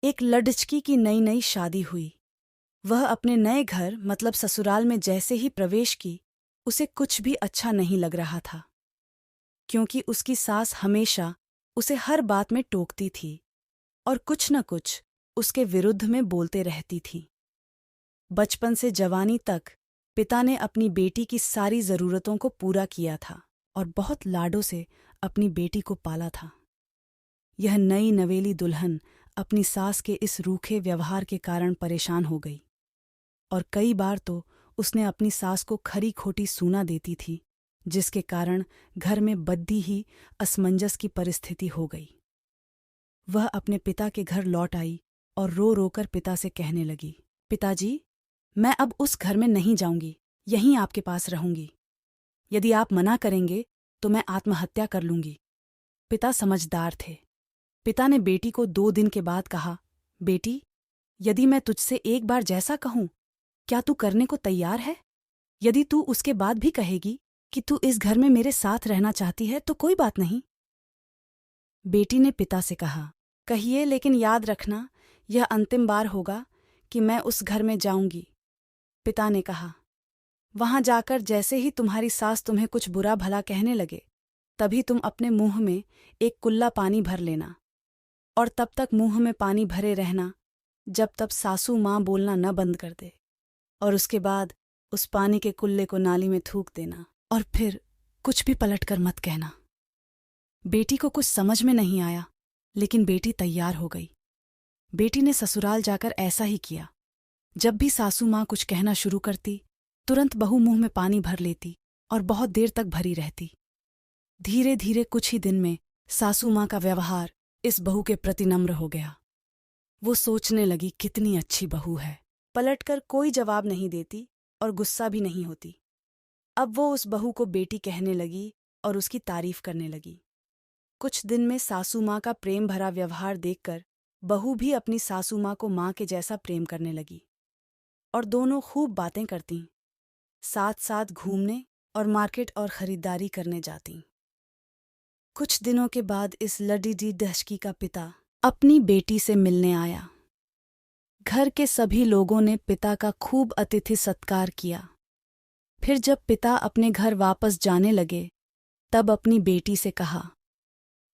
एक लड़की की नई नई शादी हुई। वह अपने नए घर मतलब ससुराल में जैसे ही प्रवेश की, उसे कुछ भी अच्छा नहीं लग रहा था, क्योंकि उसकी सास हमेशा उसे हर बात में टोकती थी और कुछ न कुछ उसके विरुद्ध में बोलते रहती थी। बचपन से जवानी तक पिता ने अपनी बेटी की सारी ज़रूरतों को पूरा किया था और बहुत लाडों से अपनी बेटी को पाला था। यह नई नवेली दुल्हन अपनी सास के इस रूखे व्यवहार के कारण परेशान हो गई और कई बार तो उसने अपनी सास को खरी खोटी सूना देती थी, जिसके कारण घर में बद्दी ही असमंजस की परिस्थिति हो गई। वह अपने पिता के घर लौट आई और रो रोकर पिता से कहने लगी, पिताजी, मैं अब उस घर में नहीं जाऊंगी, यहीं आपके पास रहूंगी। यदि आप मना करेंगे तो मैं आत्महत्या कर लूंगी। पिता समझदार थे। पिता ने बेटी को 2 दिन के बाद कहा, बेटी, यदि मैं तुझसे एक बार जैसा कहूं, क्या तू करने को तैयार है? यदि तू उसके बाद भी कहेगी कि तू इस घर में मेरे साथ रहना चाहती है तो कोई बात नहीं। बेटी ने पिता से कहा, कहिए, लेकिन याद रखना, यह अंतिम बार होगा कि मैं उस घर में जाऊंगी। पिता ने कहा, वहां जाकर जैसे ही तुम्हारी सास तुम्हें कुछ बुरा भला कहने लगे, तभी तुम अपने मुंह में एक कुल्ला पानी भर लेना और तब तक मुंह में पानी भरे रहना जब तक सासू माँ बोलना न बंद कर दे, और उसके बाद उस पानी के कुल्ले को नाली में थूक देना और फिर कुछ भी पलटकर मत कहना। बेटी को कुछ समझ में नहीं आया, लेकिन बेटी तैयार हो गई। बेटी ने ससुराल जाकर ऐसा ही किया। जब भी सासू माँ कुछ कहना शुरू करती, तुरंत बहू मुंह में पानी भर लेती और बहुत देर तक भरी रहती। धीरे धीरे कुछ ही दिन में सासू माँ का व्यवहार इस बहू के प्रति नम्र हो गया। वो सोचने लगी, कितनी अच्छी बहू है, पलटकर कोई जवाब नहीं देती और गुस्सा भी नहीं होती। अब वो उस बहू को बेटी कहने लगी और उसकी तारीफ करने लगी। कुछ दिन में सासू माँ का प्रेम भरा व्यवहार देखकर बहू भी अपनी सासू माँ को माँ के जैसा प्रेम करने लगी और दोनों खूब बातें करतीं, साथ साथ घूमने और मार्केट और खरीदारी करने जातीं। कुछ दिनों के बाद इस लड़की डहकी का पिता अपनी बेटी से मिलने आया। घर के सभी लोगों ने पिता का खूब अतिथि सत्कार किया। फिर जब पिता अपने घर वापस जाने लगे, तब अपनी बेटी से कहा,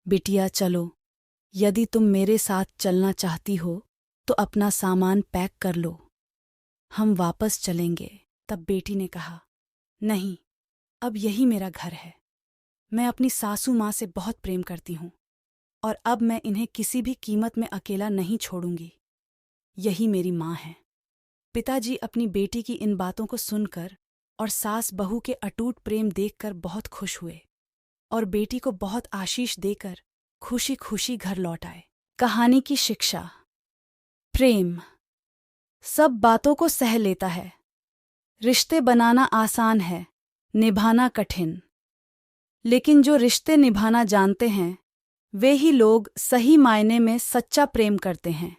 बिटिया चलो, यदि तुम मेरे साथ चलना चाहती हो तो अपना सामान पैक कर लो, हम वापस चलेंगे। तब बेटी ने कहा, नहीं, अब यही मेरा घर है। मैं अपनी सासू माँ से बहुत प्रेम करती हूँ और अब मैं इन्हें किसी भी कीमत में अकेला नहीं छोड़ूंगी। यही मेरी माँ है। पिताजी अपनी बेटी की इन बातों को सुनकर और सास बहू के अटूट प्रेम देखकर बहुत खुश हुए और बेटी को बहुत आशीष देकर खुशी खुशी घर लौट आए। कहानी की शिक्षा। प्रेम सब बातों को सह लेता है। रिश्ते बनाना आसान है, निभाना कठिन। लेकिन जो रिश्ते निभाना जानते हैं, वे ही लोग सही मायने में सच्चा प्रेम करते हैं।